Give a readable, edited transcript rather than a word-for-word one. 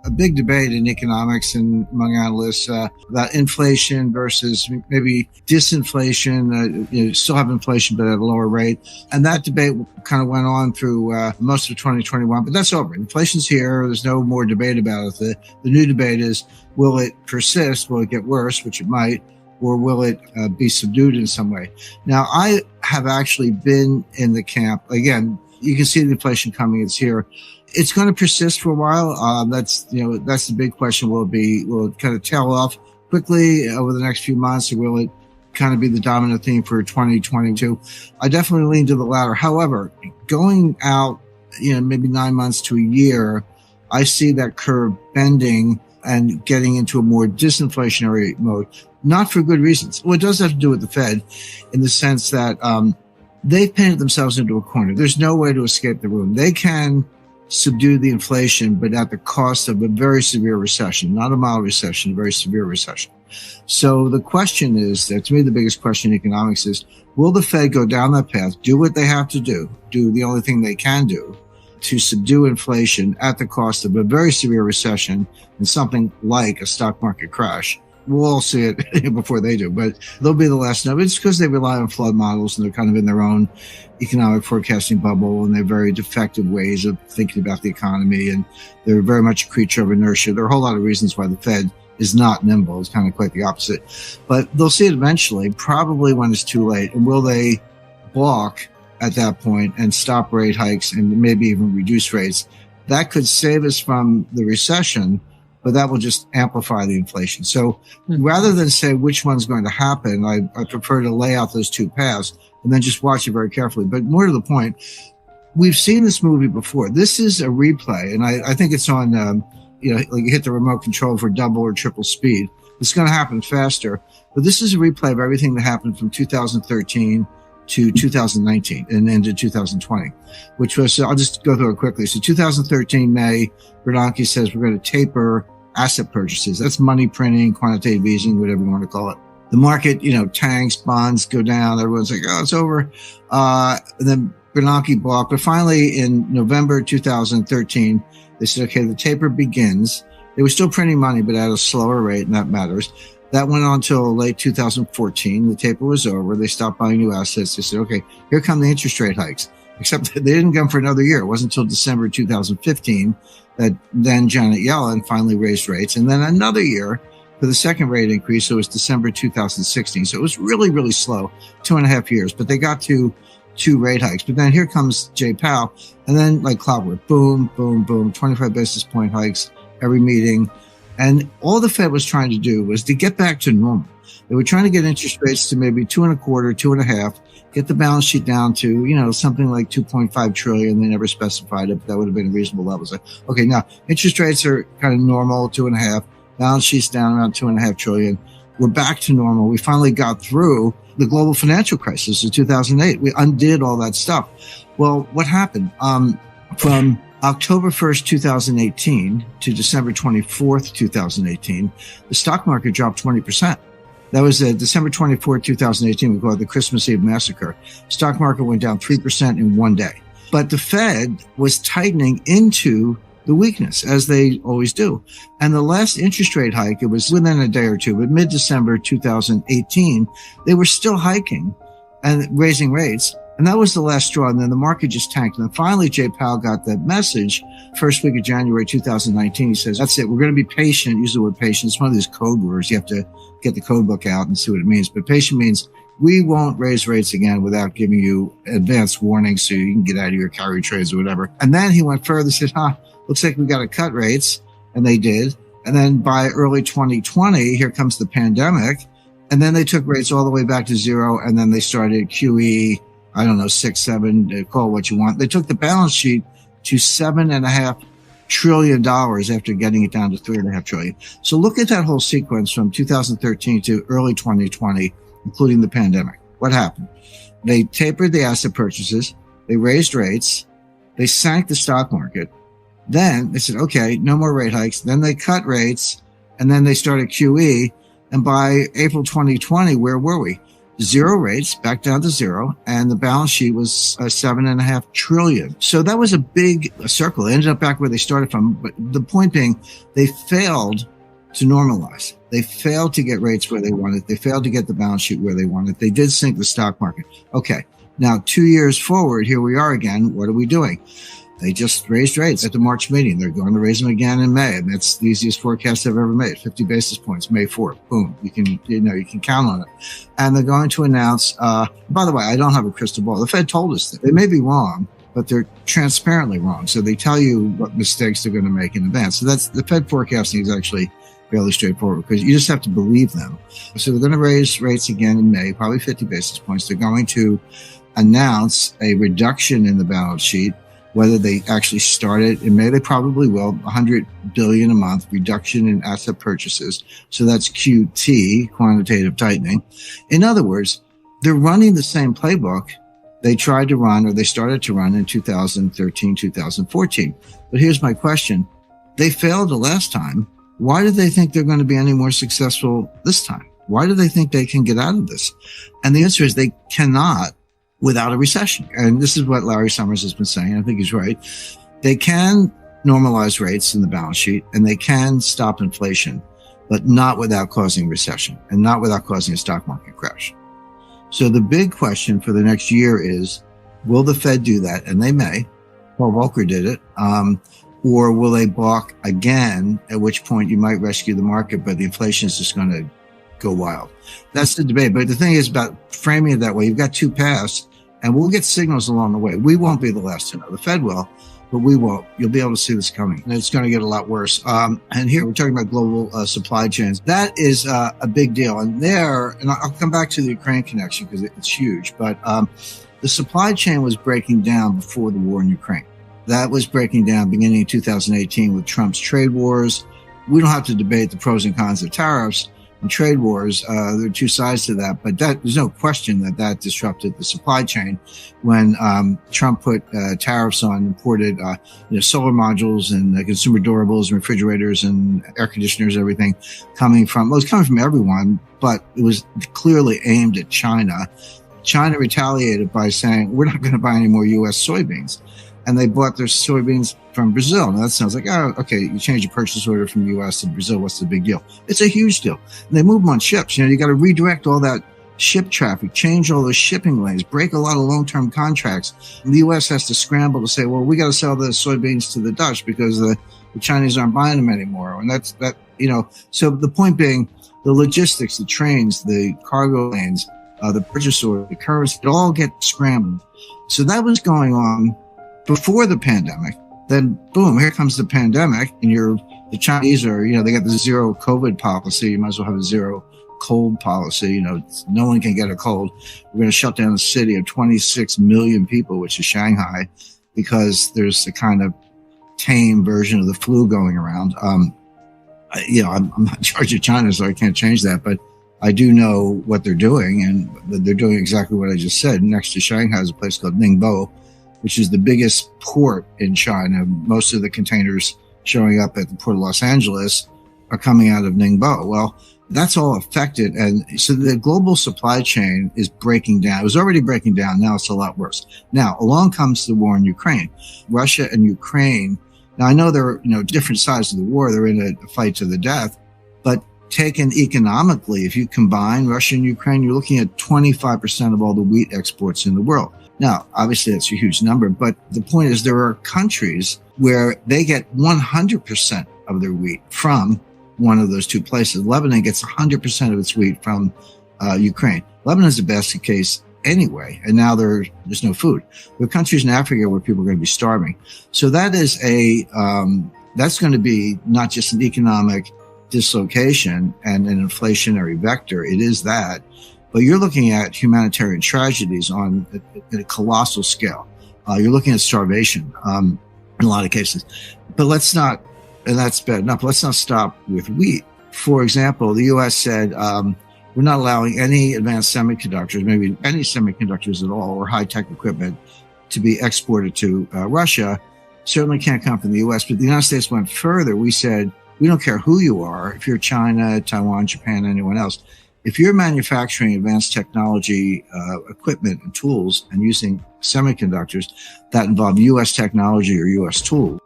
a big debate in economics and among analysts about inflation versus maybe disinflation. You still have inflation, but at a lower rate. And that debate kind of went on through most of 2021, but that's over. Inflation's here. There's no more debate about it. The new debate is, will it persist? Will it get worse, which it might? Or will it be subdued in some way? Now, I have actually been in the camp. Again, you can see the inflation coming. It's here. It's going to persist for a while. That's the big question. Will it kind of tail off quickly over the next few months, or will it kind of be the dominant theme for 2022? I definitely lean to the latter. However, going out, maybe 9 months to a year, I see that curve bending and getting into a more disinflationary mode. Not for good reasons. Well, it does have to do with the Fed in the sense that they've painted themselves into a corner. There's no way to escape the room. They can subdue the inflation, but at the cost of a very severe recession, not a mild recession, a very severe recession. So the question is, to me, the biggest question in economics is, will the Fed go down that path, do what they have to do the only thing they can do to subdue inflation at the cost of a very severe recession and something like a stock market crash? We'll all see it before they do, but they'll be the last to know. It's because they rely on flood models and they're kind of in their own economic forecasting bubble, and they're very defective ways of thinking about the economy, and they're very much a creature of inertia. There are a whole lot of reasons why the Fed is not nimble. It's kind of quite the opposite. But they'll see it eventually, probably when it's too late. And will they balk at that point and stop rate hikes and maybe even reduce rates? That could save us from the recession, but that will just amplify the inflation. So rather than say which one's going to happen, I prefer to lay out those two paths and then just watch it very carefully. But more to the point, we've seen this movie before. This is a replay, and I think it's on, like you hit the remote control for double or triple speed. It's going to happen faster, but this is a replay of everything that happened from 2013 to 2019 and into 2020, which was, I'll just go through it quickly. So 2013, May, Bernanke says we're going to taper asset purchases. That's money printing, quantitative easing, whatever you want to call it. The market, tanks, bonds go down. Everyone's like, oh, it's over. And then Bernanke balked. But finally, in November 2013, they said, okay, the taper begins. They were still printing money, but at a slower rate, and that matters. That went on till late 2014. The taper was over. They stopped buying new assets. They said, okay, here come the interest rate hikes. Except they didn't come for another year. It wasn't until December 2015 that then Janet Yellen finally raised rates. And then another year for the second rate increase. So it was December 2016. So it was really, really slow, 2.5 years. But they got to 2 rate hikes. But then here comes Jay Powell. And then like clockwork, boom, boom, boom, 25 basis point hikes every meeting. And all the Fed was trying to do was to get back to normal. They were trying to get interest rates to maybe 2.25, 2.5, get the balance sheet down to, something like 2.5 trillion. They never specified it, but that would have been a reasonable level. So, okay, now interest rates are kind of normal, 2.5, balance sheet's down around 2.5 trillion. We're back to normal. We finally got through the global financial crisis of 2008. We undid all that stuff. Well, what happened? From October 1st, 2018 to December 24th, 2018, the stock market dropped 20%. That was December 24th, 2018. We call it the Christmas Eve massacre. Stock market went down 3% in one day. But the Fed was tightening into the weakness, as they always do. And the last interest rate hike, it was within a day or two, but mid-December 2018, they were still hiking and raising rates. And that was the last straw. And then the market just tanked. And then finally, Jay Powell got that message first week of January 2019. He says, that's it. We're going to be patient. Use the word patient. It's one of these code words. You have to get the code book out and see what it means. But patient means we won't raise rates again without giving you advance warning so you can get out of your carry trades or whatever. And then he went further, said, looks like we got to cut rates. And they did. And then by early 2020, here comes the pandemic. And then they took rates all the way back to zero. And then they started QE, 6, 7, call it what you want. They took the balance sheet to $7.5 trillion after getting it down to $3.5 trillion. So look at that whole sequence from 2013 to early 2020, including the pandemic. What happened? They tapered the asset purchases. They raised rates. They sank the stock market. Then they said, okay, no more rate hikes. Then they cut rates, and then they started QE. And by April 2020, where were we? zero rates, back down to zero, and the balance sheet was $7.5 trillion. So that was a big circle. They ended up back where they started from. But the point being, they failed to normalize. They failed to get rates where they wanted. They failed to get the balance sheet where they wanted. They did sink the stock market. Okay, now 2 years forward, here we are again. What are we doing? They just raised rates at the March meeting. They're going to raise them again in May. And that's the easiest forecast I've ever made. 50 basis points, May 4th. Boom. You can count on it. And they're going to announce, by the way, I don't have a crystal ball. The Fed told us that. They may be wrong, but they're transparently wrong. So they tell you what mistakes they're going to make in advance. So that's the Fed forecasting is actually fairly straightforward because you just have to believe them. So they're going to raise rates again in May, probably 50 basis points. They're going to announce a reduction in the balance sheet. Whether they actually start it in May, they probably will. $100 billion a month reduction in asset purchases. So that's QT, quantitative tightening. In other words, they're running the same playbook they tried to run or they started to run in 2013, 2014. But here's my question. They failed the last time. Why do they think they're going to be any more successful this time? Why do they think they can get out of this? And the answer is they cannot without a recession. And this is what Larry Summers has been saying. I think he's right. They can normalize rates in the balance sheet and they can stop inflation, but not without causing recession and not without causing a stock market crash. So the big question for the next year is, will the Fed do that? And they may. Paul Volcker did it. Or will they balk again, at which point you might rescue the market, but the inflation is just going to go wild. That's the debate. But the thing is about framing it that way. You've got two paths and we'll get signals along the way. We won't be the last to know. The Fed will, but we won't. You'll be able to see this coming and it's going to get a lot worse. And here we're talking about global supply chains. That is a big deal. And I'll come back to the Ukraine connection because it's huge, but the supply chain was breaking down before the war in Ukraine. That was breaking down beginning in 2018 with Trump's trade wars. We don't have to debate the pros and cons of tariffs and trade wars. There are two sides to that, but there's no question that disrupted the supply chain when Trump put tariffs on imported solar modules and consumer durables and refrigerators and air conditioners, everything it was coming from everyone, but it was clearly aimed at China. China retaliated by saying, we're not going to buy any more U.S. soybeans. And they bought their soybeans from Brazil. Now that sounds like, oh, okay, you change your purchase order from the U.S. to Brazil. What's the big deal? It's a huge deal. And they move them on ships. You got to redirect all that ship traffic, change all those shipping lanes, break a lot of long-term contracts. And the U.S. has to scramble to say, well, we got to sell the soybeans to the Dutch because the Chinese aren't buying them anymore. And so the point being, the logistics, the trains, the cargo lanes, the purchase order, the currency, it all get scrambled. So that was going on before the pandemic. Then boom, here comes the pandemic and the Chinese are, they got the zero COVID policy. You might as well have a zero cold policy. No one can get a cold. We're going to shut down a city of 26 million people, which is Shanghai, because there's a kind of tame version of the flu going around. I'm not in charge of China, so I can't change that, but I do know what they're doing, and they're doing exactly what I just said. Next to Shanghai is a place called Ningbo, which is the biggest port in China. Most of the containers showing up at the port of Los Angeles are coming out of Ningbo. Well, that's all affected. And so the global supply chain is breaking down. It was already breaking down. Now it's a lot worse. Now, along comes the war in Ukraine. Russia and Ukraine. Now, I know they're, different sides of the war. They're in a fight to the death. But taken economically, if you combine Russia and Ukraine, you're looking at 25% of all the wheat exports in the world. Now, obviously, that's a huge number, but the point is there are countries where they get 100% of their wheat from one of those two places. Lebanon gets 100% of its wheat from Ukraine. Lebanon is a basket case anyway, and now there's no food. There are countries in Africa where people are going to be starving. So that is that's going to be not just an economic dislocation and an inflationary vector. It is that. But you're looking at humanitarian tragedies on a colossal scale. You're looking at starvation in a lot of cases. But let's not, and that's bad enough, let's not stop with wheat. For example, the U.S. said we're not allowing any advanced semiconductors, maybe any semiconductors at all, or high-tech equipment to be exported to Russia. Certainly can't come from the U.S. But the United States went further. We said, we don't care who you are, if you're China, Taiwan, Japan, anyone else. if you're manufacturing advanced technology equipment and tools and using semiconductors that involve U.S. technology or U.S. tools,